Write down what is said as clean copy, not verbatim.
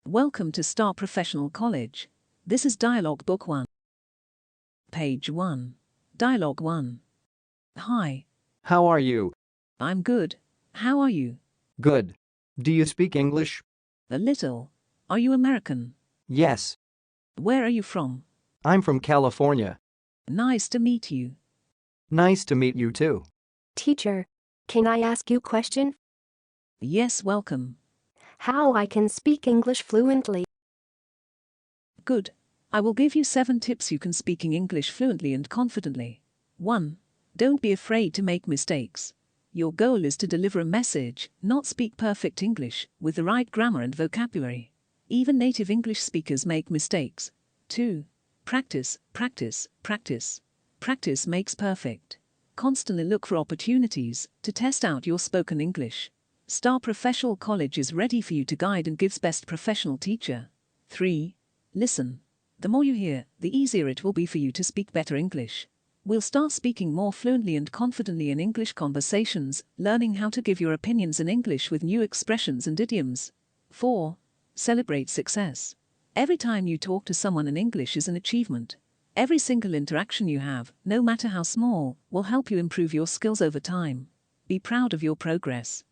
Welcome to Star Professional College. This is Dialogue Book 1. Page 1. Dialogue 1. Hi. How are you? I'm good. How are you? Good. Do you speak English? A little. Are you American? Yes. Where are you from? I'm from California. Nice to meet you. Nice to meet you too. Teacher, can I ask you a question? Yes, welcome. How I can speak English fluently? Good. I will give you 7 tips you can speaking English fluently and confidently. 1. Don't be afraid to make mistakes. Your goal is to deliver a message, not speak perfect English, with the right grammar and vocabulary. Even native English speakers make mistakes. 2. Practice, practice, practice. Practice makes perfect. Constantly look for opportunities to test out your spoken English. Star Professional College is ready for you to guide and gives best professional teacher. 3. Listen. The more you hear, the easier it will be for you to speak better English. We'll start speaking more fluently and confidently in English conversations, learning how to give your opinions in English with new expressions and idioms. 4. Celebrate success. Every time you talk to someone in English is an achievement. Every single interaction you have, no matter how small, will help you improve your skills over time. Be proud of your progress.